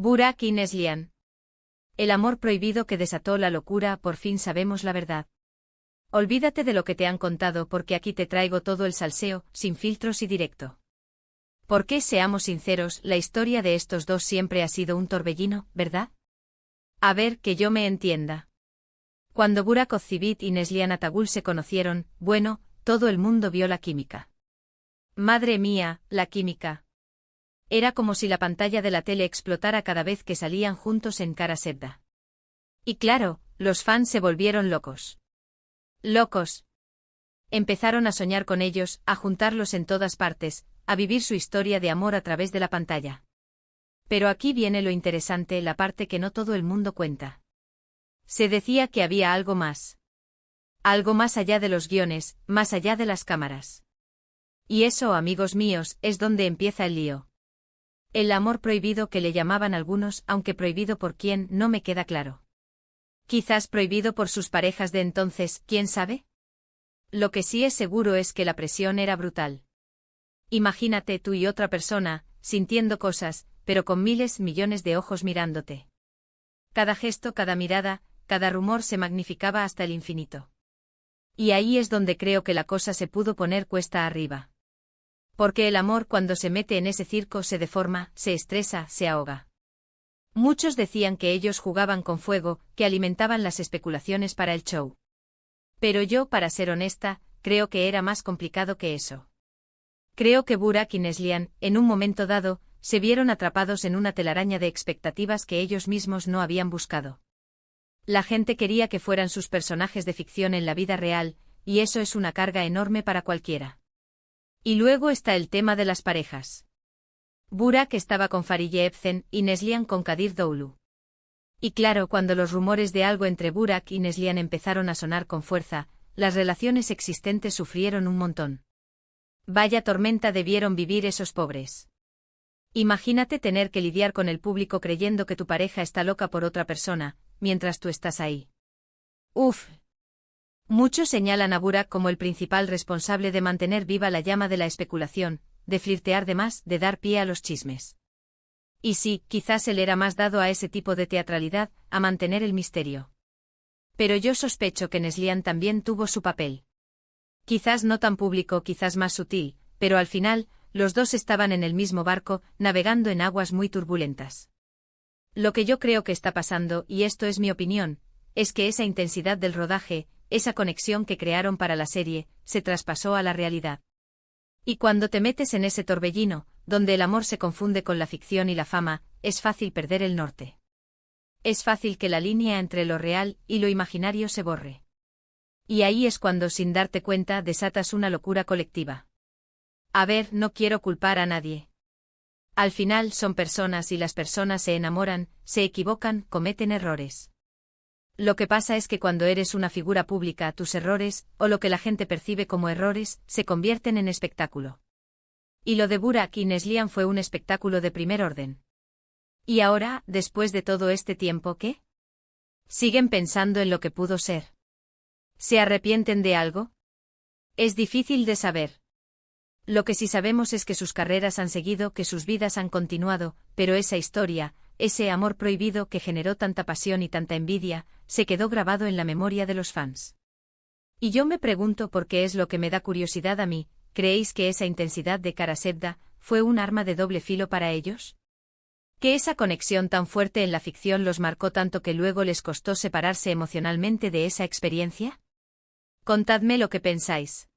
Burak y Neslihan. El amor prohibido que desató la locura, por fin sabemos la verdad. Olvídate de lo que te han contado porque aquí te traigo todo el salseo, sin filtros y directo. Porque, seamos sinceros, la historia de estos dos siempre ha sido un torbellino, ¿verdad? A ver, que yo me entienda. Cuando Burak Ozcivit y Neslihan Atagul se conocieron, bueno, todo el mundo vio la química. Madre mía, la química. Era como si la pantalla de la tele explotara cada vez que salían juntos en Kara Sevda. Y claro, los fans se volvieron locos. Locos. Empezaron a soñar con ellos, a juntarlos en todas partes, a vivir su historia de amor a través de la pantalla. Pero aquí viene lo interesante, la parte que no todo el mundo cuenta. Se decía que había algo más. Algo más allá de los guiones, más allá de las cámaras. Y eso, amigos míos, es donde empieza el lío. El amor prohibido que le llamaban algunos, aunque prohibido por quién, no me queda claro. Quizás prohibido por sus parejas de entonces, ¿quién sabe? Lo que sí es seguro es que la presión era brutal. Imagínate tú y otra persona, sintiendo cosas, pero con miles, millones de ojos mirándote. Cada gesto, cada mirada, cada rumor se magnificaba hasta el infinito. Y ahí es donde creo que la cosa se pudo poner cuesta arriba. Porque el amor cuando se mete en ese circo se deforma, se estresa, se ahoga. Muchos decían que ellos jugaban con fuego, que alimentaban las especulaciones para el show. Pero yo, para ser honesta, creo que era más complicado que eso. Creo que Burak y Neslihan, en un momento dado, se vieron atrapados en una telaraña de expectativas que ellos mismos no habían buscado. La gente quería que fueran sus personajes de ficción en la vida real, y eso es una carga enorme para cualquiera. Y luego está el tema de las parejas. Burak estaba con Fariye Evcen y Neslihan con Kadir Doğulu. Y claro, cuando los rumores de algo entre Burak y Neslihan empezaron a sonar con fuerza, las relaciones existentes sufrieron un montón. Vaya tormenta debieron vivir esos pobres. Imagínate tener que lidiar con el público creyendo que tu pareja está loca por otra persona, mientras tú estás ahí. Uf. Muchos señalan a Burak como el principal responsable de mantener viva la llama de la especulación, de flirtear de más, de dar pie a los chismes. Y sí, quizás él era más dado a ese tipo de teatralidad, a mantener el misterio. Pero yo sospecho que Neslihan también tuvo su papel. Quizás no tan público, quizás más sutil, pero al final, los dos estaban en el mismo barco, navegando en aguas muy turbulentas. Lo que yo creo que está pasando, y esto es mi opinión, es que esa intensidad del rodaje, esa conexión que crearon para la serie, se traspasó a la realidad. Y cuando te metes en ese torbellino, donde el amor se confunde con la ficción y la fama, es fácil perder el norte. Es fácil que la línea entre lo real y lo imaginario se borre. Y ahí es cuando, sin darte cuenta, desatas una locura colectiva. A ver, no quiero culpar a nadie. Al final son personas y las personas se enamoran, se equivocan, cometen errores. Lo que pasa es que cuando eres una figura pública, tus errores, o lo que la gente percibe como errores, se convierten en espectáculo. Y lo de Burak y Neslihan fue un espectáculo de primer orden. ¿Y ahora, después de todo este tiempo, qué? ¿Siguen pensando en lo que pudo ser? ¿Se arrepienten de algo? Es difícil de saber. Lo que sí sabemos es que sus carreras han seguido, que sus vidas han continuado, pero esa historia, ese amor prohibido que generó tanta pasión y tanta envidia, se quedó grabado en la memoria de los fans. Y yo me pregunto por qué es lo que me da curiosidad a mí, ¿creéis que esa intensidad de Kara Sevda fue un arma de doble filo para ellos? ¿Que esa conexión tan fuerte en la ficción los marcó tanto que luego les costó separarse emocionalmente de esa experiencia? Contadme lo que pensáis.